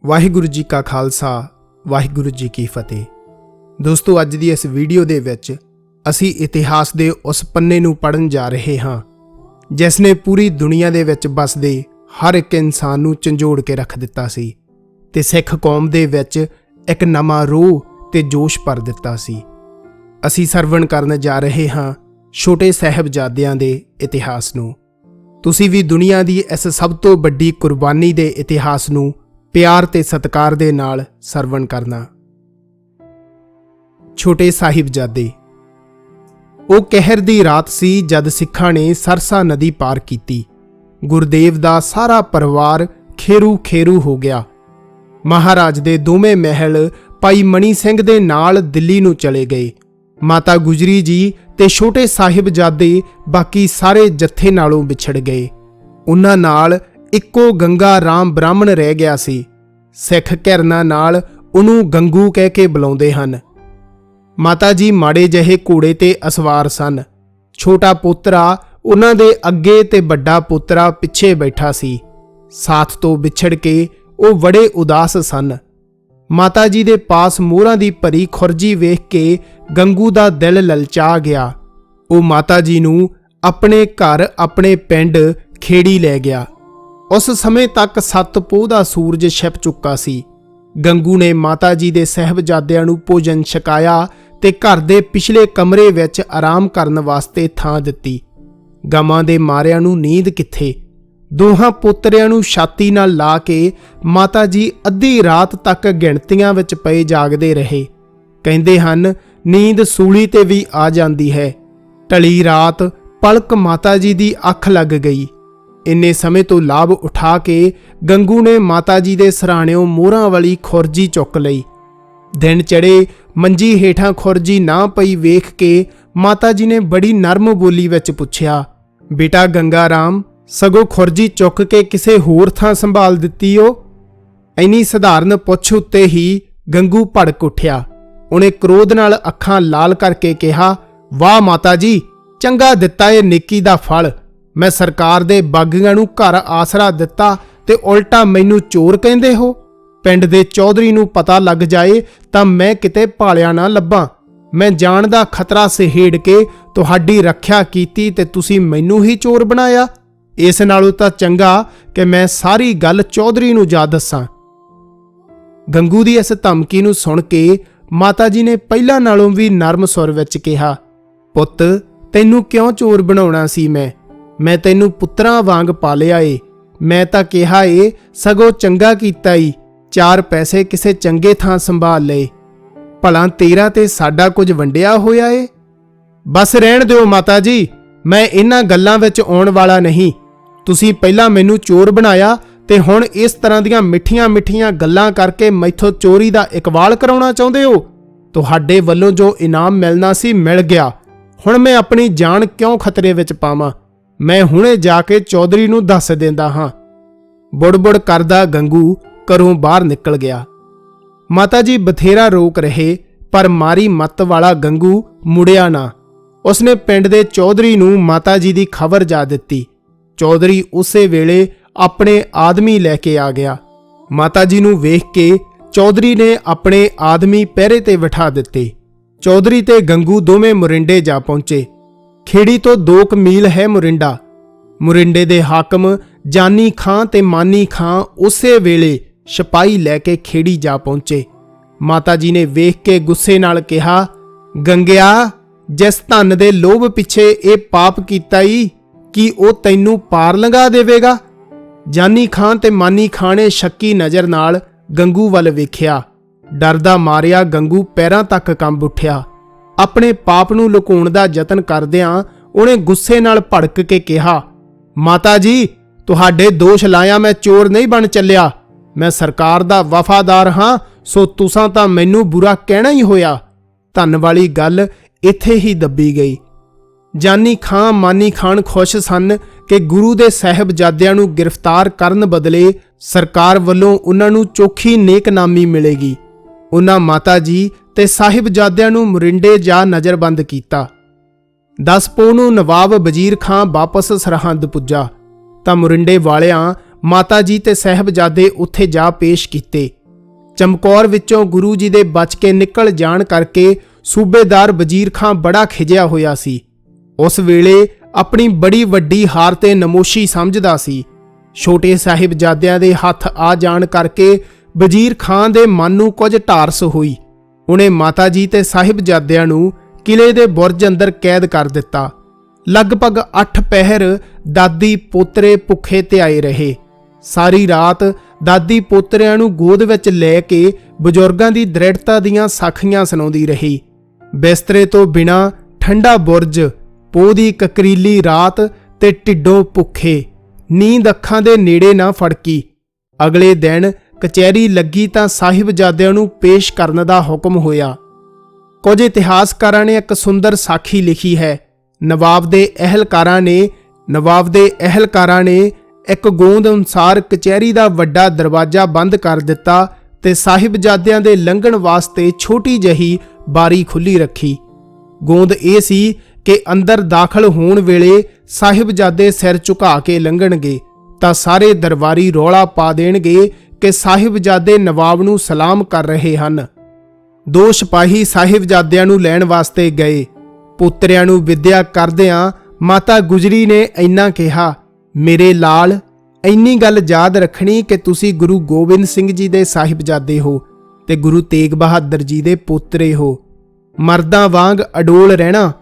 ਵਾਹਿਗੁਰੂ ਜੀ ਕਾ ਖਾਲਸਾ ਵਾਹਿਗੁਰੂ ਜੀ ਕੀ ਫਤਿਹ। ਦੋਸਤੋ, ਅੱਜ ਦੀ ਇਸ ਵੀਡੀਓ ਦੇ ਵਿੱਚ ਅਸੀਂ ਇਤਿਹਾਸ ਦੇ ਉਸ ਪੰਨੇ ਨੂੰ ਪੜ੍ਹਨ ਜਾ ਰਹੇ ਹਾਂ ਜਿਸ ਨੇ ਪੂਰੀ ਦੁਨੀਆ ਦੇ ਵਿੱਚ ਵੱਸਦੇ ਹਰ ਇੱਕ ਇਨਸਾਨ ਨੂੰ ਝੰਜੋੜ ਕੇ ਰੱਖ ਦਿੱਤਾ ਸੀ ਤੇ ਸਿੱਖ ਕੌਮ ਦੇ ਵਿੱਚ ਇੱਕ ਨਵਾਂ ਰੋਹ ਤੇ ਜੋਸ਼ ਭਰ ਦਿੱਤਾ ਸੀ। ਅਸੀਂ ਸਰਵਣ ਕਰਨ ਜਾ ਰਹੇ ਹਾਂ ਛੋਟੇ ਸਾਹਿਬਜ਼ਾਦਿਆਂ ਦੇ ਇਤਿਹਾਸ ਨੂੰ। ਤੁਸੀਂ ਵੀ ਦੁਨੀਆ ਦੀ ਇਸ ਸਭ ਤੋਂ ਵੱਡੀ ਕੁਰਬਾਨੀ ਦੇ ਇਤਿਹਾਸ ਨੂੰ ਪਿਆਰ ਤੇ ਸਤਿਕਾਰ ਦੇ ਨਾਲ ਸਰਵਣ ਕਰਨਾ। ਛੋਟੇ ਸਾਹਿਬਜ਼ਾਦੇ। ਉਹ ਕਹਿਰ ਦੀ ਰਾਤ ਸੀ ਜਦ ਸਿੱਖਾਂ ਨੇ ਸਰਸਾ ਨਦੀ ਪਾਰ ਕੀਤੀ। ਗੁਰਦੇਵ ਦਾ ਸਾਰਾ ਪਰਿਵਾਰ ਖੇਰੂ ਖੇਰੂ ਹੋ ਗਿਆ। ਮਹਾਰਾਜ ਦੇ ਦੋਵੇਂ ਮਹਿਲ ਭਾਈ ਮਣੀ ਸਿੰਘ ਦੇ ਨਾਲ ਦਿੱਲੀ ਨੂੰ ਚਲੇ ਗਏ। ਮਾਤਾ ਗੁਜਰੀ ਜੀ ਤੇ ਛੋਟੇ ਸਾਹਿਬਜ਼ਾਦੇ ਬਾਕੀ ਸਾਰੇ ਜੱਥੇ ਨਾਲੋਂ ਵਿਛੜ ਗਏ। ਉਹਨਾਂ ਨਾਲ ਇੱਕੋ ਗੰਗਾ ਰਾਮ ਬ੍ਰਾਹਮਣ ਰਹਿ ਗਿਆ ਸੀ। ਸਿੱਖ ਘਿਰਨਾ ਨਾਲ ਉਹਨੂੰ ਗੰਗੂ ਕਹਿ ਕੇ ਬੁਲਾਉਂਦੇ ਹਨ। ਮਾਤਾ ਜੀ ਮਾੜੇ ਜਿਹੇ ਘੋੜੇ ਤੇ ਅਸਵਾਰ ਸਨ। ਛੋਟਾ ਪੋਤਰਾ ਉਹਨਾਂ ਦੇ ਅੱਗੇ ਤੇ ਵੱਡਾ ਪੋਤਰਾ ਪਿੱਛੇ ਬੈਠਾ ਸੀ। ਸਾਥ ਤੋਂ ਵਿਛੜ ਕੇ ਉਹ ਬੜੇ ਉਦਾਸ ਸਨ। ਮਾਤਾ ਜੀ ਦੇ ਪਾਸ ਮੋਹਰਾਂ ਦੀ ਭਰੀ ਖੁਰਜੀ ਵੇਖ ਕੇ ਗੰਗੂ ਦਾ ਦਿਲ ਲਲਚਾ ਗਿਆ। ਉਹ ਮਾਤਾ ਜੀ ਨੂੰ ਆਪਣੇ ਘਰ ਆਪਣੇ ਪਿੰਡ ਖੇੜੀ ਲੈ ਗਿਆ। ਉਸ ਸਮੇਂ ਤੱਕ 7 ਪੋਹ ਦਾ ਸੂਰਜ ਛਿਪ ਚੁੱਕਾ ਸੀ। ਗੰਗੂ ਨੇ ਮਾਤਾ ਜੀ ਦੇ ਸਾਹਿਬਜ਼ਾਦਿਆਂ ਨੂੰ ਭੋਜਨ ਛਕਾਇਆ ਤੇ ਘਰ ਦੇ ਪਿਛਲੇ ਕਮਰੇ ਵਿੱਚ ਆਰਾਮ ਕਰਨ ਵਾਸਤੇ ਥਾਂ ਦਿੱਤੀ। ਗਮਾਂ ਦੇ ਮਾਰਿਆਂ ਨੂੰ ਨੀਂਦ ਕਿੱਥੇ। ਦੋਹਾਂ ਪੋਤਰਿਆਂ ਨੂੰ ਛਾਤੀ ਨਾਲ ਲਾ ਕੇ ਮਾਤਾ ਜੀ ਅੱਧੀ ਰਾਤ ਤੱਕ ਗਿਣਤੀਆਂ ਵਿੱਚ ਪਏ ਜਾਗਦੇ ਰਹੇ। ਕਹਿੰਦੇ ਹਨ ਨੀਂਦ ਸੂਲੀ ਤੇ ਵੀ ਆ ਜਾਂਦੀ ਹੈ। ਢਲੀ ਰਾਤ ਪਲਕ ਮਾਤਾ ਜੀ ਦੀ ਅੱਖ ਲੱਗ ਗਈ। ਇੰਨੇ ਸਮੇਂ ਤੋਂ ਲਾਭ ਉਠਾ ਕੇ ਗੰਗੂ ਨੇ ਮਾਤਾ ਜੀ ਦੇ ਸਰਾਣਿਓਂ ਮੋਹਰਾਂ ਵਾਲੀ ਖੁਰਜੀ ਚੁੱਕ ਲਈ। ਦਿਨ ਚੜੇ ਮੰਜੀ ਹੇਠਾਂ ਖੁਰਜੀ ਨਾ ਪਈ ਵੇਖ ਕੇ ਮਾਤਾ ਜੀ ਨੇ ਬੜੀ ਨਰਮ ਬੋਲੀ ਵਿੱਚ ਪੁੱਛਿਆ, ਬੇਟਾ ਗੰਗਾ ਰਾਮ, ਸਗੋਂ ਖੁਰਜੀ ਚੁੱਕ ਕੇ ਕਿਸੇ ਹੋਰ ਥਾਂ ਸੰਭਾਲ ਦਿੱਤੀ ਓ? ਇੰਨੀ ਸਧਾਰਨ ਪੁੱਛ ਉੱਤੇ ਹੀ ਗੰਗੂ ਭੜਕ ਉੱਠਿਆ। ਉਹਨੇ ਕ੍ਰੋਧ ਨਾਲ ਅੱਖਾਂ ਲਾਲ ਕਰਕੇ ਕਿਹਾ, ਵਾਹ ਮਾਤਾ ਜੀ, ਚੰਗਾ ਦਿੱਤਾ ਇਹ ਨੇਕੀ ਦਾ ਫਲ। ਮੈਂ ਸਰਕਾਰ ਦੇ ਬਾਗੀਆਂ ਨੂੰ ਘਰ ਆਸਰਾ ਦਿੱਤਾ ਤੇ ਉਲਟਾ ਮੈਨੂੰ ਚੋਰ ਕਹਿੰਦੇ ਹੋ। ਪਿੰਡ ਦੇ ਚੌਧਰੀ ਨੂੰ ਪਤਾ ਲੱਗ ਜਾਏ ਤਾਂ ਮੈਂ ਕਿਤੇ ਭਾਲਿਆ ਨਾ ਲੱਭਾਂ। ਮੈਂ ਜਾਨ ਦਾ ਖਤਰਾ ਸਹੇੜ ਕੇ ਤੁਹਾਡੀ ਰੱਖਿਆ ਕੀਤੀ ਤੇ ਤੁਸੀਂ ਮੈਨੂੰ ਹੀ ਚੋਰ ਬਣਾਇਆ। ਇਸ ਨਾਲੋਂ ਤਾਂ ਚੰਗਾ ਕਿ ਮੈਂ ਸਾਰੀ ਗੱਲ ਚੌਧਰੀ ਨੂੰ ਜਾ ਦੱਸਾਂ। ਗੰਗੂ ਦੀ ਇਸ ਧਮਕੀ ਨੂੰ ਸੁਣ ਕੇ ਮਾਤਾ ਜੀ ਨੇ ਪਹਿਲਾਂ ਨਾਲੋਂ ਵੀ ਨਰਮ ਸੁਰ ਵਿੱਚ ਕਿਹਾ, ਪੁੱਤ, ਤੈਨੂੰ ਕਿਉਂ ਚੋਰ ਬਣਾਉਣਾ ਸੀ? ਮੈਂ ਤੈਨੂੰ ਪੁੱਤਰਾਂ ਵਾਂਗ ਪਾਲਿਆ ਏ। ਮੈਂ ਤਾਂ ਕਿਹਾ ਏ ਸਗੋਂ ਚੰਗਾ ਕੀਤਾ ਈ, 4 ਪੈਸੇ ਕਿਸੇ ਚੰਗੇ ਥਾਂ ਸੰਭਾਲ ਲਏ। ਭਲਾ ਤੇਰਾ ਤੇ ਸਾਡਾ ਕੁਝ ਵੰਡਿਆ ਹੋਇਆ ਏ? ਬਸ ਰਹਿਣ ਦਿਓ ਮਾਤਾ ਜੀ, ਮੈਂ ਇਹਨਾਂ ਗੱਲਾਂ ਵਿੱਚ ਆਉਣ ਵਾਲਾ ਨਹੀਂ। ਤੁਸੀਂ ਪਹਿਲਾਂ ਮੈਨੂੰ ਚੋਰ ਬਣਾਇਆ ਤੇ ਹੁਣ ਇਸ ਤਰ੍ਹਾਂ ਦੀਆਂ ਮਿੱਠੀਆਂ ਗੱਲਾਂ ਕਰਕੇ ਮੈਥੋਂ ਚੋਰੀ ਦਾ ਇਕਬਾਲ ਕਰਾਉਣਾ ਚਾਹੁੰਦੇ ਹੋ। ਤੁਹਾਡੇ ਵੱਲੋਂ ਜੋ ਇਨਾਮ ਮਿਲਣਾ ਸੀ ਮਿਲ ਗਿਆ। ਹੁਣ ਮੈਂ ਆਪਣੀ ਜਾਨ ਕਿਉਂ ਖਤਰੇ ਵਿੱਚ ਪਾਵਾਂ? ਮੈਂ ਹੁਣੇ ਜਾ ਕੇ ਚੌਧਰੀ ਨੂੰ ਦੱਸ ਦਿੰਦਾ ਹਾਂ। ਬੁੜਬੁੜ ਕਰਦਾ ਗੰਗੂ ਘਰੋਂ ਬਾਹਰ ਨਿਕਲ ਗਿਆ। ਮਾਤਾ ਜੀ ਬਥੇਰਾ ਰੋਕ ਰਹੇ ਪਰ ਮਾਰੀ ਮੱਤ ਵਾਲਾ ਗੰਗੂ ਮੁੜਿਆ ਨਾ। ਉਸਨੇ ਪਿੰਡ ਦੇ ਚੌਧਰੀ ਨੂੰ ਮਾਤਾ ਜੀ ਦੀ ਖਬਰ ਜਾ ਦਿੱਤੀ। ਚੌਧਰੀ ਉਸੇ ਵੇਲੇ ਆਪਣੇ ਆਦਮੀ ਲੈ ਕੇ ਆ ਗਿਆ। ਮਾਤਾ ਜੀ ਨੂੰ ਵੇਖ ਕੇ ਚੌਧਰੀ ਨੇ ਆਪਣੇ ਆਦਮੀ ਪਹਿਰੇ ਤੇ ਬਿਠਾ ਦਿੱਤੇ। ਚੌਧਰੀ ਤੇ ਗੰਗੂ ਦੋਵੇਂ ਮੁਰਿੰਡੇ ਜਾ ਪਹੁੰਚੇ। ਖੇੜੀ ਤੋਂ 2 ਮੀਲ ਹੈ ਮੁਰਿੰਡਾ। ਮੁਰਿੰਡੇ ਦੇ ਹਾਕਮ ਜਾਨੀ ਖਾਂ ਤੇ ਮਾਨੀ ਖਾਂ ਉਸੇ ਵੇਲੇ ਸਿਪਾਹੀ ਲੈ ਕੇ ਖੇੜੀ ਜਾ ਪਹੁੰਚੇ। ਮਾਤਾ ਜੀ ਨੇ ਵੇਖ ਕੇ ਗੁੱਸੇ ਨਾਲ ਕਿਹਾ, ਗੰਗਿਆ, ਜਿਸ ਧਨ ਦੇ ਲੋਭ ਪਿੱਛੇ ਇਹ ਪਾਪ ਕੀਤਾ ਈ, ਕੀ ਉਹ ਤੈਨੂੰ ਪਾਰ ਲੰਘਾ ਦੇਵੇਗਾ? ਜਾਨੀ ਖਾਂ ਤੇ ਮਾਨੀ ਖਾਂ ਨੇ ਸ਼ੱਕੀ ਨਜ਼ਰ ਨਾਲ ਗੰਗੂ ਵੱਲ ਵੇਖਿਆ। ਡਰਦਾ ਮਾਰਿਆ ਗੰਗੂ ਪੈਰਾਂ ਤੱਕ ਕੰਬ ਉੱਠਿਆ। ਆਪਣੇ ਪਾਪ ਨੂੰ ਲੁਕਾਉਣ ਦਾ ਯਤਨ ਕਰਦਿਆਂ ਉਹਨੇ ਗੁੱਸੇ ਨਾਲ ਭੜਕ ਕੇ ਕਿਹਾ, ਮਾਤਾ ਜੀ, ਤੁਹਾਡੇ ਦੋਸ਼ ਲਾਇਆ ਮੈਂ ਚੋਰ ਨਹੀਂ ਬਣ ਚੱਲਿਆ। ਮੈਂ ਸਰਕਾਰ ਦਾ ਵਫਾਦਾਰ ਹਾਂ, ਸੋ ਤੁਸਾਂ ਤਾਂ ਮੈਨੂੰ ਬੁਰਾ ਕਹਿਣਾ ਹੀ ਹੋਇਆ। ਧੰਨ ਵਾਲੀ ਗੱਲ ਇੱਥੇ ਹੀ ਦੱਬੀ ਗਈ। ਜਾਨੀ ਖਾਂ ਮਾਨੀ ਖਾਨ ਖੁਸ਼ ਸਨ ਕਿ ਗੁਰੂ ਦੇ ਸਾਹਿਬਜ਼ਾਦਿਆਂ ਨੂੰ ਗ੍ਰਿਫਤਾਰ ਕਰਨ ਬਦਲੇ ਸਰਕਾਰ ਵੱਲੋਂ ਉਹਨਾਂ ਨੂੰ ਚੋਖੀ ਨੇਕਨਾਮੀ ਮਿਲੇਗੀ। ਉਹਨਾਂ ਮਾਤਾ ਜੀ ਤੇ ਸਾਹਿਬਜ਼ਾਦਿਆਂ ਨੂੰ ਮੁਰਿੰਡੇ ਜਾ ਨਜ਼ਰਬੰਦ ਕੀਤਾ। 10 ਪੋਹ ਨੂੰ ਨਵਾਬ ਵਜ਼ੀਰ ਖਾਂ ਵਾਪਸ ਸਰਹੰਦ ਪੁੱਜਾ ਤਾਂ ਮੁਰਿੰਡੇ ਵਾਲਿਆਂ ਮਾਤਾ ਜੀ ਤੇ ਸਾਹਿਬਜ਼ਾਦੇ ਉੱਥੇ ਜਾ ਪੇਸ਼ ਕੀਤੇ। ਚਮਕੌਰ ਵਿੱਚੋਂ ਗੁਰੂ ਜੀ ਦੇ ਬਚ ਕੇ ਨਿਕਲ ਜਾਣ ਕਰਕੇ ਸੂਬੇਦਾਰ ਵਜ਼ੀਰ ਖਾਂ ਬੜਾ ਖਿਜਿਆ ਹੋਇਆ ਸੀ। ਉਸ ਵੇਲੇ ਆਪਣੀ ਬੜੀ ਵੱਡੀ ਹਾਰ ਤੇ ਨਮੋਸ਼ੀ ਸਮਝਦਾ ਸੀ। ਛੋਟੇ ਸਾਹਿਬਜ਼ਾਦਿਆਂ ਦੇ ਹੱਥ ਆ ਜਾਣ ਕਰਕੇ ਵਜ਼ੀਰ ਖਾਂ ਦੇ ਮਨ ਨੂੰ ਕੁਝ ਢਾਰਸ ਹੋਈ। ਉਹਨੇ ਮਾਤਾ ਜੀ ਤੇ ਸਾਹਿਬਜ਼ਾਦਿਆਂ ਨੂੰ ਕਿਲੇ ਦੇ ਬੁਰਜ ਅੰਦਰ ਕੈਦ ਕਰ ਦਿੱਤਾ। ਲਗਭਗ 8 ਪਹਿਰ ਦਾਦੀ ਪੋਤਰੇ ਭੁੱਖੇ ਧਿਆਏ ਰਹੇ। ਸਾਰੀ ਰਾਤ ਦਾਦੀ ਪੋਤਰਿਆਂ ਨੂੰ ਗੋਦ ਵਿੱਚ ਲੈ ਕੇ ਬਜ਼ੁਰਗਾਂ ਦੀ ਦ੍ਰਿੜਤਾ ਦੀਆਂ ਸਾਖੀਆਂ ਸੁਣਾਉਂਦੀ ਰਹੀ। ਬਿਸਤਰੇ ਤੋਂ ਬਿਨਾਂ ਠੰਡਾ ਬੁਰਜ, ਪੋਹ ਦੀ ਕਕਰੀਲੀ ਰਾਤ ਤੇ ਢਿੱਡੋਂ ਭੁੱਖੇ, ਨੀਂਦ ਅੱਖਾਂ ਦੇ ਨੇੜੇ ਨਾ ਫੜਕੀ। ਅਗਲੇ ਦਿਨ ਕਚਹਿਰੀ ਲੱਗੀ ਤਾਂ ਸਾਹਿਬਜ਼ਾਦਿਆਂ ਨੂੰ ਪੇਸ਼ ਕਰਨ ਦਾ ਹੁਕਮ ਹੋਇਆ। ਕੁਝ ਇਤਿਹਾਸਕਾਰਾਂ ਨੇ ਇੱਕ ਸੁੰਦਰ ਸਾਖੀ ਲਿਖੀ ਹੈ। ਨਵਾਬ ਦੇ ਅਹਿਲਕਾਰਾਂ ਨੇ ਇੱਕ ਗੋਂਦ ਅਨੁਸਾਰ ਕਚਹਿਰੀ ਦਾ ਵੱਡਾ ਦਰਵਾਜ਼ਾ ਬੰਦ ਕਰ ਦਿੱਤਾ ਤੇ ਸਾਹਿਬਜ਼ਾਦਿਆਂ ਦੇ ਲੰਘਣ ਵਾਸਤੇ ਛੋਟੀ ਜਿਹੀ ਬਾਰੀ ਖੁੱਲੀ ਰੱਖੀ। ਗੋਂਦ ਇਹ ਸੀ ਕਿ ਅੰਦਰ ਦਾਖਲ ਹੋਣ ਵੇਲੇ ਸਾਹਿਬਜ਼ਾਦੇ ਸਿਰ ਝੁਕਾ ਕੇ ਲੰਘਣਗੇ ਤਾਂ ਸਾਰੇ ਦਰਬਾਰੀ ਰੌਲਾ ਪਾ ਦੇਣਗੇ ਕਿ ਸਾਹਿਬਜ਼ਾਦੇ ਨਵਾਬ ਨੂੰ ਸਲਾਮ ਕਰ ਰਹੇ ਹਨ। 2 ਸਿਪਾਹੀ ਸਾਹਿਬਜ਼ਾਦਿਆਂ ਨੂੰ ਲੈਣ ਵਾਸਤੇ ਗਏ। ਪੁੱਤਰਿਆਂ ਨੂੰ ਵਿਦਿਆ ਕਰਦਿਆਂ ਮਾਤਾ ਗੁਜਰੀ ਨੇ ਇੰਨਾ ਕਿਹਾ, ਮੇਰੇ ਲਾਲ, ਇੰਨੀ ਗੱਲ ਯਾਦ ਰੱਖਣੀ ਕਿ ਤੁਸੀਂ ਗੁਰੂ ਗੋਬਿੰਦ ਸਿੰਘ ਜੀ ਦੇ ਸਾਹਿਬਜ਼ਾਦੇ ਹੋ ਤੇ ਗੁਰੂ ਤੇਗ ਬਹਾਦਰ ਜੀ ਦੇ ਪੋਤਰੇ ਹੋ। ਮਰਦਾਂ ਵਾਂਗ ਅਡੋਲ ਰਹਿਣਾ,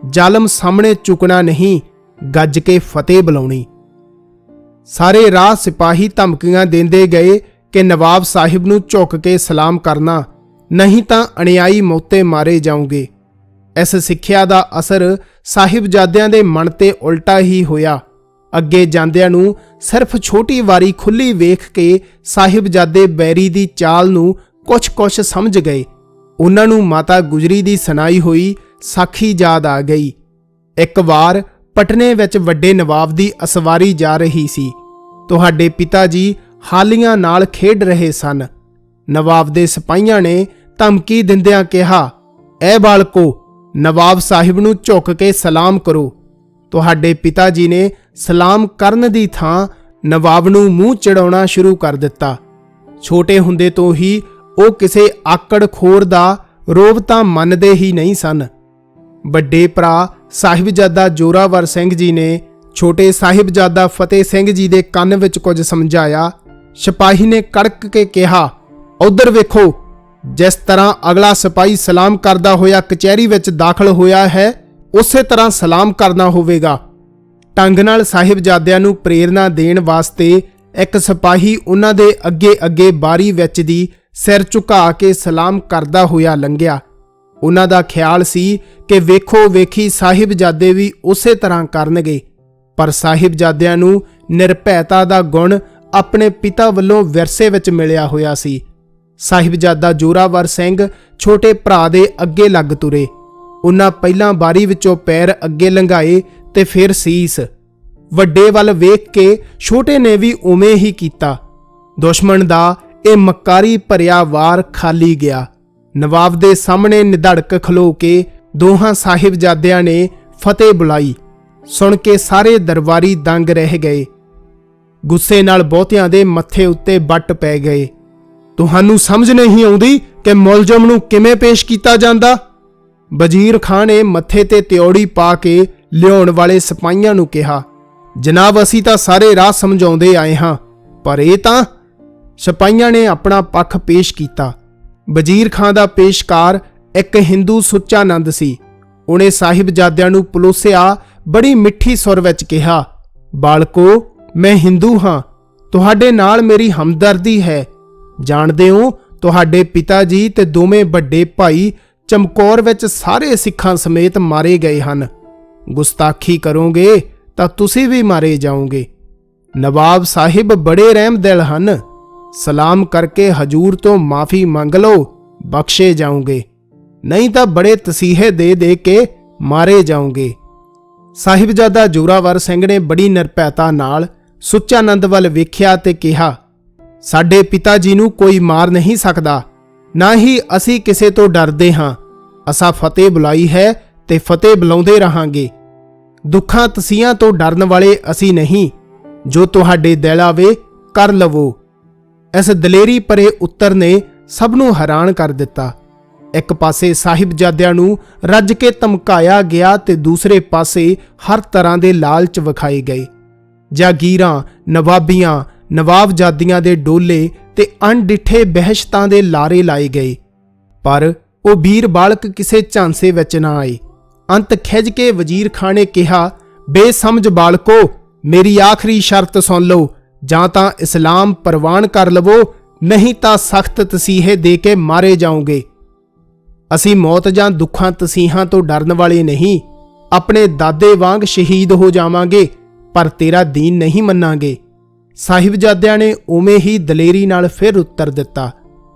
ਜ਼ਾਲਮ ਸਾਹਮਣੇ ਝੁਕਣਾ ਨਹੀਂ, ਗੱਜ ਕੇ ਫਤਿਹ ਬੁਲਾਉਣੀ। ਸਾਰੇ ਰਾਹ ਸਿਪਾਹੀ ਧਮਕੀਆਂ ਦਿੰਦੇ ਗਏ ਕਿ ਨਵਾਬ ਸਾਹਿਬ ਨੂੰ ਝੁਕ ਕੇ ਸਲਾਮ ਕਰਨਾ, ਨਹੀਂ ਤਾਂ ਅਨਿਆਈ ਮੌਤੇ ਮਾਰੇ ਜਾਓਗੇ। ਇਸ ਸਿੱਖਿਆ ਦਾ ਅਸਰ ਸਾਹਿਬਜ਼ਾਦਿਆਂ ਦੇ ਮਨ ਤੇ ਉਲਟਾ ਹੀ ਹੋਇਆ। ਅੱਗੇ ਜਾਂਦਿਆਂ ਨੂੰ ਸਿਰਫ ਛੋਟੀ ਵਾਰੀ ਖੁੱਲੀ ਵੇਖ ਕੇ ਸਾਹਿਬਜ਼ਾਦੇ ਬੈਰੀ ਦੀ ਚਾਲ ਨੂੰ ਕੁਛ ਸਮਝ ਗਏ। ਉਹਨਾਂ ਨੂੰ ਮਾਤਾ ਗੁਜਰੀ ਦੀ ਸੁਣਾਈ ਹੋਈ ਸਾਖੀ ਯਾਦ ਆ ਗਈ। ਇੱਕ ਵਾਰ ਪਟਨੇ ਵਿੱਚ ਵੱਡੇ ਨਵਾਬ ਦੀ ਅਸਵਾਰੀ ਜਾ ਰਹੀ ਸੀ। ਤੁਹਾਡੇ ਪਿਤਾ ਜੀ ਹਾਲੀਆਂ ਨਾਲ ਖੇਡ ਰਹੇ ਸਨ। ਨਵਾਬ ਦੇ ਸਿਪਾਹੀਆਂ ਨੇ ਧਮਕੀ ਦਿੰਦਿਆਂ ਕਿਹਾ, ਐ ਬਾਲਕੋ, ਨਵਾਬ ਸਾਹਿਬ ਨੂੰ ਝੁਕ ਕੇ ਸਲਾਮ ਕਰੋ। ਤੁਹਾਡੇ ਪਿਤਾ ਜੀ ਨੇ ਸਲਾਮ ਕਰਨ ਦੀ ਥਾਂ ਨਵਾਬ ਨੂੰ ਮੂੰਹ ਚੜਾਉਣਾ ਸ਼ੁਰੂ ਕਰ ਦਿੱਤਾ। ਛੋਟੇ ਹੁੰਦੇ ਤੋਂ ਹੀ ਉਹ ਕਿਸੇ ਆਕੜਖੋਰ ਦਾ ਰੋਬ ਤਾਂ ਮੰਨਦੇ ਹੀ ਨਹੀਂ ਸਨ। ਵੱਡੇ ਭਰਾ ਸਾਹਿਬਜ਼ਾਦਾ ਜ਼ੋਰਾਵਰ ਸਿੰਘ ਜੀ ਨੇ ਛੋਟੇ ਸਾਹਿਬਜ਼ਾਦਾ ਫਤਿਹ ਸਿੰਘ ਜੀ ਦੇ ਕੰਨ ਵਿੱਚ ਕੁਝ ਸਮਝਾਇਆ। ਸਿਪਾਹੀ ਨੇ ਕੜਕ ਕੇ ਕਿਹਾ, ਉਧਰ ਵੇਖੋ, ਜਿਸ ਤਰ੍ਹਾਂ ਅਗਲਾ ਸਿਪਾਹੀ ਸਲਾਮ ਕਰਦਾ ਹੋਇਆ ਕਚਹਿਰੀ ਵਿੱਚ ਦਾਖਲ ਹੋਇਆ ਹੈ, ਉਸੇ ਤਰ੍ਹਾਂ ਸਲਾਮ ਕਰਨਾ ਹੋਵੇਗਾ। ਢੰਗ ਨਾਲ ਸਾਹਿਬਜ਼ਾਦਿਆਂ ਨੂੰ ਪ੍ਰੇਰਨਾ ਦੇਣ ਵਾਸਤੇ ਇੱਕ ਸਿਪਾਹੀ ਉਹਨਾਂ ਦੇ ਅੱਗੇ ਬਾਰੀ ਵਿੱਚ ਦੀ ਸਿਰ ਝੁਕਾ ਕੇ ਸਲਾਮ ਕਰਦਾ ਹੋਇਆ ਲੰਘਿਆ। ਉਹਨਾਂ ਦਾ ਖਿਆਲ ਸੀ ਕਿ ਵੇਖੋ ਵੇਖੀ ਸਾਹਿਬਜ਼ਾਦੇ ਵੀ ਉਸੇ ਤਰ੍ਹਾਂ ਕਰਨਗੇ, ਪਰ ਸਾਹਿਬਜ਼ਾਦਿਆਂ ਨੂੰ ਨਿਰਭੈਤਾ ਦਾ ਗੁਣ ਆਪਣੇ ਪਿਤਾ ਵੱਲੋਂ ਵਿਰਸੇ ਵਿੱਚ ਮਿਲਿਆ ਹੋਇਆ ਸੀ। ਸਾਹਿਬਜ਼ਾਦਾ ਜ਼ੋਰਾਵਰ ਸਿੰਘ ਛੋਟੇ ਭਰਾ ਦੇ ਅੱਗੇ ਲੱਗ ਤੁਰੇ। ਉਹਨਾਂ ਪਹਿਲਾਂ ਬਾਰੀ ਵਿੱਚੋਂ ਪੈਰ ਅੱਗੇ ਲੰਘਾਏ ਤੇ ਫਿਰ ਸੀਸ। ਵੱਡੇ ਵੱਲ ਵੇਖ ਕੇ ਛੋਟੇ ਨੇ ਵੀ ਉਵੇਂ ਹੀ ਕੀਤਾ। ਦੁਸ਼ਮਣ ਦਾ ਇਹ ਮੱਕਾਰੀ ਭਰਿਆ ਵਾਰ ਖਾਲੀ ਗਿਆ। ਨਵਾਬ ਦੇ ਸਾਹਮਣੇ ਨਿਧੜਕ ਖਲੋ ਕੇ ਦੋਹਾਂ ਸਾਹਿਬਜ਼ਾਦਿਆਂ ਨੇ ਫਤਿਹ ਬੁਲਾਈ। ਸੁਣ ਕੇ ਸਾਰੇ ਦਰਬਾਰੀ ਦੰਗ ਰਹਿ ਗਏ। ਗੁੱਸੇ ਨਾਲ ਬਹੁਤਿਆਂ ਦੇ ਮੱਥੇ ਉੱਤੇ ਵੱਟ ਪੈ ਗਏ। ਤੁਹਾਨੂੰ ਸਮਝ ਨਹੀਂ ਆਉਂਦੀ ਕਿ ਮੁਲਜ਼ਮ ਨੂੰ ਕਿਵੇਂ ਪੇਸ਼ ਕੀਤਾ ਜਾਂਦਾ? ਵਜ਼ੀਰ ਖਾਂ ਨੇ ਮੱਥੇ ਤੇ ਤਿਉੜੀ ਪਾ ਕੇ ਲਿਆਉਣ ਵਾਲੇ ਸਿਪਾਹੀਆਂ ਨੂੰ ਕਿਹਾ, ਜਨਾਬ, ਅਸੀਂ ਤਾਂ ਸਾਰੇ ਰਾਹ ਸਮਝਾਉਂਦੇ ਆਏ ਹਾਂ, ਪਰ ਇਹ ਤਾਂ। ਸਿਪਾਹੀਆਂ ਨੇ ਆਪਣਾ ਪੱਖ ਪੇਸ਼ ਕੀਤਾ। ਵਜ਼ੀਰ ਖਾਂ ਦਾ ਪੇਸ਼ਕਾਰ ਇੱਕ ਹਿੰਦੂ ਸੁੱਚਾਨੰਦ ਸੀ। ਉਹਨੇ ਸਾਹਿਬਜ਼ਾਦਿਆਂ ਨੂੰ ਪਲੋਸਿਆ ਬੜੀ ਮਿੱਠੀ ਸੁਰ ਵਿੱਚ ਕਿਹਾ, ਬਾਲਕੋ, ਮੈਂ ਹਿੰਦੂ ਹਾਂ, ਤੁਹਾਡੇ ਨਾਲ ਮੇਰੀ ਹਮਦਰਦੀ ਹੈ। ਜਾਣਦੇ ਹੋ, ਤੁਹਾਡੇ ਪਿਤਾ ਜੀ ਤੇ ਦੋਵੇਂ ਵੱਡੇ ਭਾਈ ਚਮਕੌਰ ਵਿੱਚ ਸਾਰੇ ਸਿੱਖਾਂ ਸਮੇਤ ਮਾਰੇ ਗਏ ਹਨ। ਗੁਸਤਾਖੀ ਕਰੋਗੇ ਤਾਂ ਤੁਸੀਂ ਵੀ ਮਾਰੇ ਜਾਓਗੇ। ਨਵਾਬ ਸਾਹਿਬ ਬੜੇ ਰਹਿਮਦਿਲ ਹਨ। ਸਲਾਮ ਕਰਕੇ ਹਜੂਰ ਤੋਂ ਮਾਫੀ ਮੰਗ ਲਓ, ਬਖਸ਼ੇ ਜਾਓਗੇ, ਨਹੀਂ ਤਾਂ ਬੜੇ ਤਸੀਹੇ ਦੇ ਕੇ ਮਾਰੇ ਜਾਓਗੇ। ਸਾਹਿਬਜ਼ਾਦਾ ਜ਼ੋਰਾਵਰ ਸਿੰਘ ਨੇ ਬੜੀ ਨਿਰਭੈਤਾ ਨਾਲ ਸੁੱਚਾਨੰਦ ਵੱਲ ਵੇਖਿਆ ਤੇ ਕਿਹਾ, ਸਾਡੇ ਪਿਤਾ ਜੀ ਨੂੰ ਕੋਈ ਮਾਰ ਨਹੀਂ ਸਕਦਾ, ਨਾ ਹੀ ਅਸੀਂ ਕਿਸੇ ਤੋਂ ਡਰਦੇ ਹਾਂ। ਅਸਾਂ ਫਤਿਹ ਬੁਲਾਈ ਹੈ ਤੇ ਫਤਿਹ ਬੁਲਾਉਂਦੇ ਰਹਾਂਗੇ। ਦੁੱਖਾਂ ਤਸੀਹਾਂ ਤੋਂ ਡਰਨ ਵਾਲੇ ਅਸੀਂ ਨਹੀਂ। ਜੋ ਤੁਹਾਡੇ ਦਿਲ ਆਵੇ ਕਰ ਲਵੋ। ਇਸ ਦਲੇਰੀ ਭਰੇ ਉੱਤਰ ਨੇ ਸਭ ਨੂੰ ਹੈਰਾਨ ਕਰ ਦਿੱਤਾ। ਇੱਕ ਪਾਸੇ ਸਾਹਿਬਜ਼ਾਦਿਆਂ ਨੂੰ ਰੱਜ ਕੇ ਧਮਕਾਇਆ ਗਿਆ ਤੇ ਦੂਸਰੇ ਪਾਸੇ ਹਰ ਤਰ੍ਹਾਂ ਦੇ ਲਾਲਚ ਵਿਖਾਏ ਗਏ। ਜਾਗੀਰਾਂ, ਨਵਾਬੀਆਂ, ਨਵਾਬਜ਼ਾਦੀਆਂ ਦੇ ਡੋਲੇ ਤੇ ਅਣਡਿੱਠੇ ਬਹਿਸ਼ਤਾਂ ਦੇ ਲਾਰੇ ਲਾਏ ਗਏ, ਪਰ ਉਹ ਵੀਰ ਬਾਲਕ ਕਿਸੇ ਝਾਂਸੇ ਵਿੱਚ ਨਾ ਆਏ। ਅੰਤ ਖਿੱਝ ਕੇ ਵਜ਼ੀਰ ਖਾਂ ਨੇ ਕਿਹਾ, ਬੇਸਮਝ ਬਾਲਕੋ, ਮੇਰੀ ਆਖਰੀ ਸ਼ਰਤ ਸੁਣ ਲਓ, ਜਾਂ ਤਾਂ ਇਸਲਾਮ ਪ੍ਰਵਾਨ ਕਰ ਲਵੋ, ਨਹੀਂ ਤਾਂ ਸਖਤ ਤਸੀਹੇ ਦੇ ਕੇ ਮਾਰੇ ਜਾਓਗੇ। ਅਸੀਂ ਮੌਤ ਜਾਂ ਦੁੱਖਾਂ ਤਸੀਹਾਂ ਤੋਂ ਡਰਨ ਵਾਲੇ ਨਹੀਂ, ਆਪਣੇ ਦਾਦੇ ਵਾਂਗ ਸ਼ਹੀਦ ਹੋ ਜਾਵਾਂਗੇ, ਪਰ ਤੇਰਾ ਦੀਨ ਨਹੀਂ ਮੰਨਾਂਗੇ। ਸਾਹਿਬਜ਼ਾਦਿਆਂ ਨੇ ਉਵੇਂ ਹੀ ਦਲੇਰੀ ਨਾਲ ਫਿਰ ਉੱਤਰ ਦਿੱਤਾ।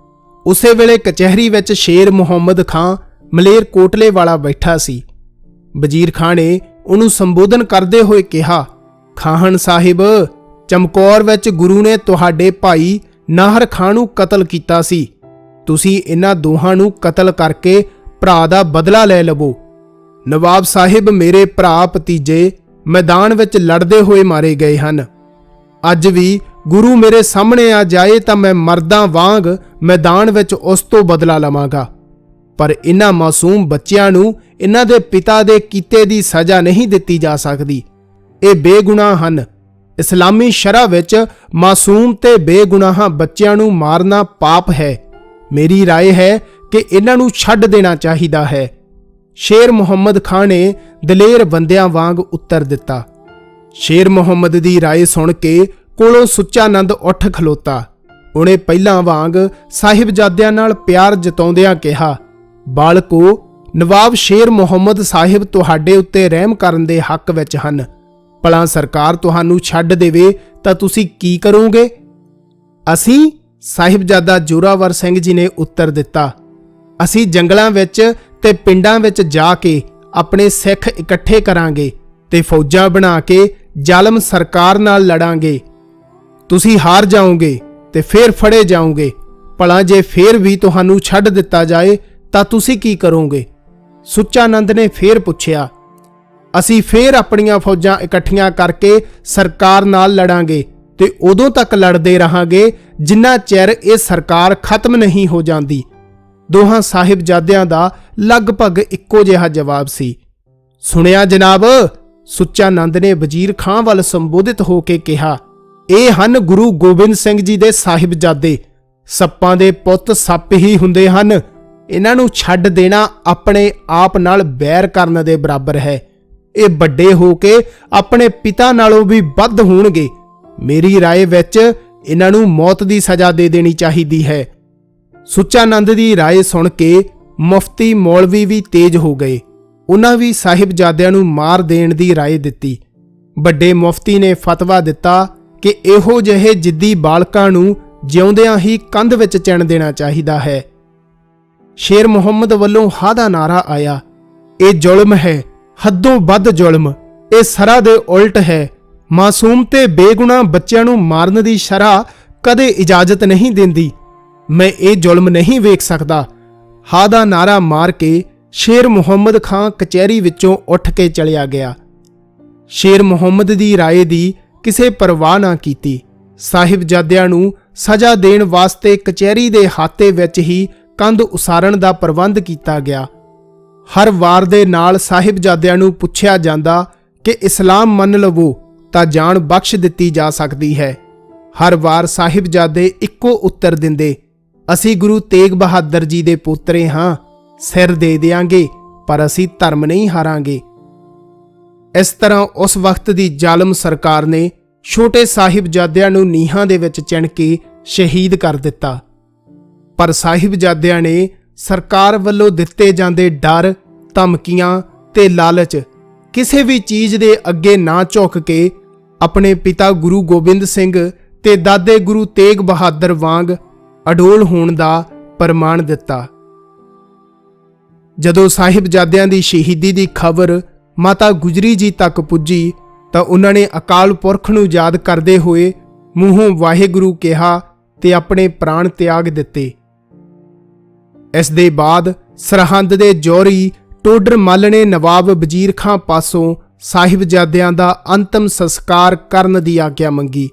ਉਸੇ ਵੇਲੇ ਕਚਹਿਰੀ ਵਿੱਚ ਸ਼ੇਰ ਮੁਹੰਮਦ ਖਾਂ ਮਲੇਰ ਕੋਟਲੇ ਵਾਲਾ ਬੈਠਾ ਸੀ। ਵਜ਼ੀਰ ਖਾਂ ਨੇ ਉਹਨੂੰ ਸੰਬੋਧਨ ਕਰਦੇ ਹੋਏ ਕਿਹਾ, ਖਾਨ ਸਾਹਿਬ, ਚਮਕੌਰ ਵਿੱਚ ਗੁਰੂ ਨੇ ਤੁਹਾਡੇ ਭਾਈ ਨਾਹਰ ਖਾਂ ਨੂੰ ਕਤਲ ਕੀਤਾ ਸੀ। ਤੁਸੀਂ ਇਹਨਾਂ ਦੋਹਾਂ ਨੂੰ ਕਤਲ ਕਰਕੇ ਭਰਾ ਦਾ ਬਦਲਾ ਲੈ ਲਵੋ। ਨਵਾਬ ਸਾਹਿਬ, ਮੇਰੇ ਭਰਾ ਭਤੀਜੇ ਮੈਦਾਨ ਵਿੱਚ ਲੜਦੇ ਹੋਏ ਮਾਰੇ ਗਏ ਹਨ। ਅੱਜ ਵੀ ਗੁਰੂ ਮੇਰੇ ਸਾਹਮਣੇ ਆ ਜਾਏ ਤਾਂ ਮੈਂ ਮਰਦਾਂ ਵਾਂਗ ਮੈਦਾਨ ਵਿੱਚ ਉਸ ਤੋਂ ਬਦਲਾ ਲਵਾਂਗਾ, ਪਰ ਇਹਨਾਂ ਮਾਸੂਮ ਬੱਚਿਆਂ ਨੂੰ ਇਹਨਾਂ ਦੇ ਪਿਤਾ ਦੇ ਕੀਤੇ ਦੀ ਸਜ਼ਾ ਨਹੀਂ ਦਿੱਤੀ ਜਾ ਸਕਦੀ। ਇਹ ਬੇਗੁਨਾਹ ਹਨ। ਇਸਲਾਮੀ ਸ਼ਰਅ ਵਿੱਚ ਮਾਸੂਮ ਤੇ ਬੇਗੁਨਾਹ ਬੱਚਿਆਂ ਨੂੰ ਮਾਰਨਾ ਪਾਪ ਹੈ। ਮੇਰੀ ਰਾਏ ਹੈ ਕਿ ਇਹਨਾਂ ਨੂੰ ਛੱਡ ਦੇਣਾ ਚਾਹੀਦਾ ਹੈ। ਸ਼ੇਰ ਮੁਹੰਮਦ ਖਾਂ ਨੇ ਦਲੇਰ ਬੰਦਿਆਂ ਵਾਂਗ ਉੱਤਰ ਦਿੱਤਾ। ਸ਼ੇਰ ਮੁਹੰਮਦ ਦੀ ਰਾਏ ਸੁਣ ਕੇ ਕੋਲੋਂ ਸੁੱਚਾ ਨੰਦ ਉੱਠ ਖਲੋਤਾ। ਉਹਨੇ ਪਹਿਲਾਂ ਵਾਂਗ ਸਾਹਿਬਜ਼ਾਦਿਆਂ ਨਾਲ ਪਿਆਰ ਜਤਾਉਂਦਿਆਂ ਕਿਹਾ, ਬਾਲਕੋ, ਨਵਾਬ ਸ਼ੇਰ ਮੁਹੰਮਦ ਸਾਹਿਬ ਤੁਹਾਡੇ ਉੱਤੇ ਰਹਿਮ ਕਰਨ ਦੇ ਹੱਕ ਵਿੱਚ ਹਨ। ਭਲਾ ਸਰਕਾਰ ਤੁਹਾਨੂੰ ਛੱਡ ਦੇਵੇ ਤਾਂ ਤੁਸੀਂ ਕੀ ਕਰੋਗੇ? ਅਸੀਂ? ਸਾਹਿਬਜ਼ਾਦਾ ਜ਼ੋਰਾਵਰ ਸਿੰਘ ਜੀ ਨੇ ਉੱਤਰ ਦਿੱਤਾ, ਅਸੀਂ ਜੰਗਲਾਂ ਵਿੱਚ ਤੇ ਪਿੰਡਾਂ ਵਿੱਚ ਜਾ ਕੇ ਆਪਣੇ ਸਿੱਖ ਇਕੱਠੇ ਕਰਾਂਗੇ ਤੇ ਫੌਜਾਂ ਬਣਾ ਕੇ ਜ਼ਾਲਮ ਸਰਕਾਰ ਨਾਲ ਲੜਾਂਗੇ। ਤੁਸੀਂ ਹਾਰ ਜਾਓਗੇ ਤੇ ਫੇਰ ਫੜੇ ਜਾਓਗੇ। ਭਲਾ ਜੇ ਫੇਰ ਵੀ ਤੁਹਾਨੂੰ ਛੱਡ ਦਿੱਤਾ ਜਾਏ ਤਾਂ ਤੁਸੀਂ ਕੀ ਕਰੋਗੇ? ਸੁੱਚਾ ਨੰਦ ਨੇ ਫੇਰ ਪੁੱਛਿਆ। ਅਸੀਂ ਫੇਰ ਆਪਣੀਆਂ ਫੌਜਾਂ ਇਕੱਠੀਆਂ ਕਰਕੇ ਸਰਕਾਰ ਨਾਲ ਲੜਾਂਗੇ ਤੇ ਉਦੋਂ ਤੱਕ ਲੜਦੇ ਰਹਾਂਗੇ ਜਿੰਨਾ ਚਿਰ ਇਹ ਸਰਕਾਰ ਖਤਮ ਨਹੀਂ ਹੋ ਜਾਂਦੀ। ਦੋਹਾਂ ਸਾਹਿਬਜ਼ਾਦਿਆਂ ਦਾ ਲਗਭਗ ਇੱਕੋ ਜਿਹਾ ਜਵਾਬ ਸੀ। ਸੁਣਿਆ ਜਨਾਬ, ਸੁੱਚਾ ਨੰਦ ਨੇ ਵਜ਼ੀਰ ਖਾਂ ਵੱਲ ਸੰਬੋਧਿਤ ਹੋ ਕੇ ਕਿਹਾ, ਇਹ ਹਨ ਗੁਰੂ ਗੋਬਿੰਦ ਸਿੰਘ ਜੀ ਦੇ ਸਾਹਿਬਜ਼ਾਦੇ। ਸੱਪਾਂ ਦੇ ਪੁੱਤ ਸੱਪ ਹੀ ਹੁੰਦੇ ਹਨ। ਇਹਨਾਂ ਨੂੰ ਛੱਡ ਦੇਣਾ ਆਪਣੇ ਆਪ ਨਾਲ ਬੈਰ ਕਰਨ ਦੇ ਬਰਾਬਰ ਹੈ। ਇਹ ਵੱਡੇ ਹੋ ਕੇ ਆਪਣੇ ਪਿਤਾ ਨਾਲੋਂ ਵੀ ਵੱਧ ਹੋਣਗੇ। ਮੇਰੀ ਰਾਏ ਵਿੱਚ ਇਹਨਾਂ ਨੂੰ ਮੌਤ ਦੀ ਸਜ਼ਾ ਦੇ ਦੇਣੀ ਚਾਹੀਦੀ ਹੈ। ਸੁੱਚਾ ਨੰਦ ਦੀ ਰਾਏ ਸੁਣ ਕੇ ਮੁਫਤੀ ਮੌਲਵੀ ਵੀ ਤੇਜ਼ ਹੋ ਗਏ। ਉਹਨਾਂ ਵੀ ਸਾਹਿਬਜ਼ਾਦਿਆਂ ਨੂੰ ਮਾਰ ਦੇਣ ਦੀ ਰਾਏ ਦਿੱਤੀ। ਵੱਡੇ ਮੁਫਤੀ ਨੇ ਫਤਵਾ ਦਿੱਤਾ ਕਿ ਇਹੋ ਜਿਹੇ ਜਿੱਦੀ ਬਾਲਕਾਂ ਨੂੰ ਜਿਉਂਦਿਆਂ ਹੀ ਕੰਧ ਵਿੱਚ ਚਿਣ ਦੇਣਾ ਚਾਹੀਦਾ ਹੈ। ਸ਼ੇਰ ਮੁਹੰਮਦ ਵੱਲੋਂ ਹਾਂ ਦਾ ਨਾਰਾ ਆਇਆ, ਇਹ ਜ਼ੁਲਮ ਹੈ, ਹੱਦੋਂ ਵੱਧ ਜ਼ੁਲਮ। ਇਹ ਸ਼ਰਅ ਦੇ ਉਲਟ ਹੈ। ਮਾਸੂਮ ਤੇ ਬੇਗੁਨਾਹ ਬੱਚਿਆਂ ਨੂੰ ਮਾਰਨ ਦੀ ਸ਼ਰਅ ਕਦੇ ਇਜਾਜ਼ਤ ਨਹੀਂ ਦਿੰਦੀ। ਮੈਂ ਇਹ ਜ਼ੁਲਮ ਨਹੀਂ ਵੇਖ ਸਕਦਾ। ਹਾਂ ਦਾ ਨਾਰਾ ਮਾਰ ਕੇ ਸ਼ੇਰ ਮੁਹੰਮਦ ਖਾਂ ਕਚਹਿਰੀ ਵਿੱਚੋਂ ਉੱਠ ਕੇ ਚਲਿਆ ਗਿਆ। ਸ਼ੇਰ ਮੁਹੰਮਦ ਦੀ ਰਾਏ ਦੀ ਕਿਸੇ ਪਰਵਾਹ ਨਾ ਕੀਤੀ। ਸਾਹਿਬਜ਼ਾਦਿਆਂ ਨੂੰ ਸਜ਼ਾ ਦੇਣ ਵਾਸਤੇ ਕਚਹਿਰੀ ਦੇ ਹਾਤੇ ਵਿੱਚ ਹੀ ਕੰਧ ਉਸਾਰਨ ਦਾ ਪ੍ਰਬੰਧ ਕੀਤਾ ਗਿਆ। ਹਰ ਵਾਰ ਦੇ ਨਾਲ ਸਾਹਿਬਜ਼ਾਦਿਆਂ ਨੂੰ ਪੁੱਛਿਆ ਜਾਂਦਾ ਕਿ ਇਸਲਾਮ ਮੰਨ ਲਵੋ ਤਾਂ ਜਾਨ ਬਖਸ਼ ਦਿੱਤੀ ਜਾ ਸਕਦੀ ਹੈ। ਹਰ ਵਾਰ ਸਾਹਿਬਜ਼ਾਦੇ ਇੱਕੋ ਉੱਤਰ ਦਿੰਦੇ, ਅਸੀਂ ਗੁਰੂ ਤੇਗ ਬਹਾਦਰ ਜੀ ਦੇ ਪੋਤਰੇ ਹਾਂ, ਸਿਰ ਦੇ ਦਿਆਂਗੇ ਪਰ ਅਸੀਂ ਧਰਮ ਨਹੀਂ ਹਾਰਾਂਗੇ। ਇਸ ਤਰ੍ਹਾਂ ਉਸ ਵਕਤ ਦੀ ਜ਼ਾਲਮ ਸਰਕਾਰ ਨੇ ਛੋਟੇ ਸਾਹਿਬਜ਼ਾਦਿਆਂ ਨੂੰ ਨੀਹਾਂ ਦੇ ਵਿੱਚ ਚਿਣ ਕੇ ਸ਼ਹੀਦ ਕਰ ਦਿੱਤਾ। ਪਰ ਸਾਹਿਬਜ਼ਾਦਿਆਂ ਨੇ ਸਰਕਾਰ ਵੱਲੋਂ ਦਿੱਤੇ ਜਾਂਦੇ ਡਰ, ਧਮਕੀਆਂ ਤੇ ਲਾਲਚ ਕਿਸੇ ਵੀ ਚੀਜ਼ ਦੇ ਅੱਗੇ ਨਾ ਝੁਕ ਕੇ ਆਪਣੇ ਪਿਤਾ ਗੁਰੂ ਗੋਬਿੰਦ ਸਿੰਘ ਤੇ ਦਾਦੇ ਗੁਰੂ ਤੇਗ ਬਹਾਦਰ ਵਾਂਗ ਅਡੋਲ ਹੋਣ ਦਾ ਪ੍ਰਮਾਣ ਦਿੱਤਾ। ਜਦੋਂ ਸਾਹਿਬਜ਼ਾਦਿਆਂ ਦੀ ਸ਼ਹੀਦੀ ਦੀ ਖਬਰ ਮਾਤਾ ਗੁਜਰੀ ਜੀ ਤੱਕ ਪੁੱਜੀ ਤਾਂ ਉਹਨਾਂ ਨੇ ਅਕਾਲ ਪੁਰਖ ਨੂੰ ਯਾਦ ਕਰਦੇ ਹੋਏ ਮੂੰਹੋਂ ਵਾਹਿਗੁਰੂ ਕਿਹਾ ਤੇ ਆਪਣੇ ਪ੍ਰਾਣ ਤਿਆਗ ਦਿੱਤੇ। ਇਸ ਦੇ ਬਾਅਦ ਸਰਹੰਦ ਦੇ ਜੌਹਰੀ ਟੋਡਰ ਮੱਲ ਨੇ ਨਵਾਬ ਵਜ਼ੀਰ ਖਾਂ ਪਾਸੋਂ ਸਾਹਿਬਜ਼ਾਦਿਆਂ ਦਾ ਅੰਤਮ ਸੰਸਕਾਰ ਕਰਨ ਦੀ ਆਗਿਆ ਮੰਗੀ।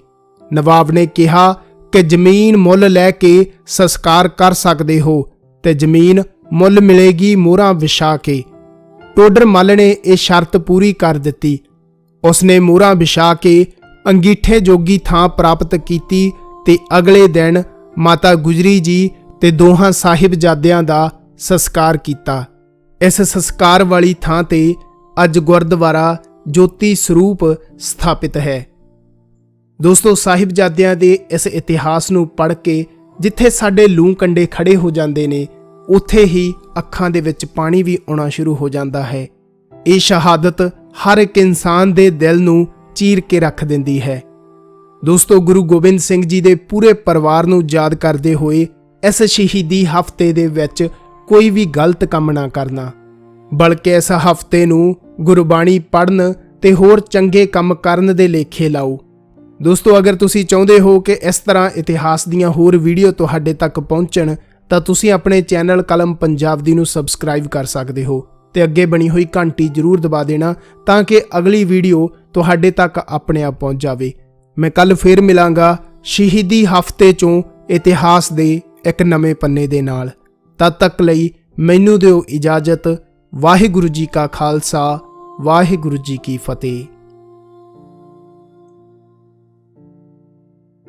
ਨਵਾਬ ਨੇ ਕਿਹਾ ਕਿ ਜ਼ਮੀਨ ਮੁੱਲ ਲੈ ਕੇ ਸੰਸਕਾਰ ਕਰ ਸਕਦੇ ਹੋ ਤੇ ਜ਼ਮੀਨ ਮੁੱਲ ਮਿਲੇਗੀ ਮੋਹਰਾਂ ਵਿਛਾ ਕੇ। ਟੋਡਰ ਮੱਲ ਨੇ ਇਹ ਸ਼ਰਤ ਪੂਰੀ ਕਰ ਦਿੱਤੀ। ਉਸਨੇ ਮੋਹਰਾਂ ਵਿਛਾ ਕੇ ਅੰਗੀਠੇ ਜੋਗੀ ਥਾਂ ਪ੍ਰਾਪਤ ਕੀਤੀ ਤੇ ਅਗਲੇ ਦਿਨ ਮਾਤਾ ਗੁਜਰੀ ਜੀ ਤੇ ਦੋਹਾਂ ਸਾਹਿਬਜ਼ਾਦਿਆਂ ਦਾ ਸੰਸਕਾਰ ਕੀਤਾ। ਇਸ ਸੰਸਕਾਰ ਵਾਲੀ ਥਾਂ ਤੇ ਅੱਜ ਗੁਰਦੁਆਰਾ ਜੋਤੀ ਸਰੂਪ ਸਥਾਪਿਤ ਹੈ। ਦੋਸਤੋ, ਸਾਹਿਬਜ਼ਾਦਿਆਂ ਦੇ ਇਸ ਇਤਿਹਾਸ ਨੂੰ ਪੜ੍ਹ ਕੇ ਜਿੱਥੇ ਸਾਡੇ ਲੂੰ ਕੰਡੇ ਖੜੇ ਹੋ ਜਾਂਦੇ ਨੇ, ਉੱਥੇ ਹੀ ਅੱਖਾਂ ਦੇ ਵਿੱਚ ਪਾਣੀ ਵੀ ਆਉਣਾ ਸ਼ੁਰੂ ਹੋ ਜਾਂਦਾ ਹੈ। ਇਹ ਸ਼ਹਾਦਤ ਹਰ ਇੱਕ ਇਨਸਾਨ ਦੇ ਦਿਲ ਨੂੰ ਚੀਰ ਕੇ ਰੱਖ ਦਿੰਦੀ ਹੈ। ਦੋਸਤੋ, ਗੁਰੂ ਗੋਬਿੰਦ ਸਿੰਘ ਜੀ ਦੇ ਪੂਰੇ ਪਰਿਵਾਰ ਨੂੰ ਯਾਦ ਕਰਦੇ ਹੋਏ ਇਸ ਸ਼ਹੀਦੀ ਹਫ਼ਤੇ ਦੇ ਵਿੱਚ ਕੋਈ ਵੀ ਗਲਤ ਕੰਮ ਨਾ ਕਰਨਾ, ਬਲਕਿ ਇਸ ਹਫ਼ਤੇ ਨੂੰ ਗੁਰਬਾਣੀ ਪੜ੍ਹਨ ਤੇ ਹੋਰ ਚੰਗੇ ਕੰਮ ਕਰਨ ਦੇ ਲੇਖੇ ਲਾਓ। ਦੋਸਤੋ, ਅਗਰ ਤੁਸੀਂ ਚਾਹੁੰਦੇ ਹੋ ਕਿ ਇਸ ਤਰ੍ਹਾਂ ਇਤਿਹਾਸ ਦੀਆਂ ਹੋਰ ਵੀਡੀਓ ਤੁਹਾਡੇ ਤੱਕ ਪਹੁੰਚਣ ਤਾਂ ਤੁਸੀਂ ਆਪਣੇ ਚੈਨਲ ਕਲਮ ਪੰਜਾਬ ਦੀ ਨੂੰ ਸਬਸਕ੍ਰਾਈਬ ਕਰ ਸਕਦੇ ਹੋ ਤੇ ਅੱਗੇ ਬਣੀ ਹੋਈ ਘੰਟੀ ਜ਼ਰੂਰ ਦਬਾ ਦੇਣਾ ਤਾਂ ਕਿ ਅਗਲੀ ਵੀਡੀਓ ਤੁਹਾਡੇ ਤੱਕ ਆਪਣੇ ਆਪ ਪਹੁੰਚ ਜਾਵੇ। ਮੈਂ ਕੱਲ ਫੇਰ ਮਿਲਾਂਗਾ ਸ਼ਹੀਦੀ ਹਫ਼ਤੇ ਚੋਂ ਇਤਿਹਾਸ ਦੇ ਇੱਕ ਨਵੇਂ ਪੰਨੇ ਦੇ ਨਾਲ। ਤਦ ਤੱਕ ਲਈ ਮੈਨੂੰ ਦਿਓ ਇਜਾਜ਼ਤ। ਵਾਹਿਗੁਰੂ ਜੀ ਕਾ ਖਾਲਸਾ, ਵਾਹਿਗੁਰੂ ਜੀ ਕੀ ਫਤਿਹ।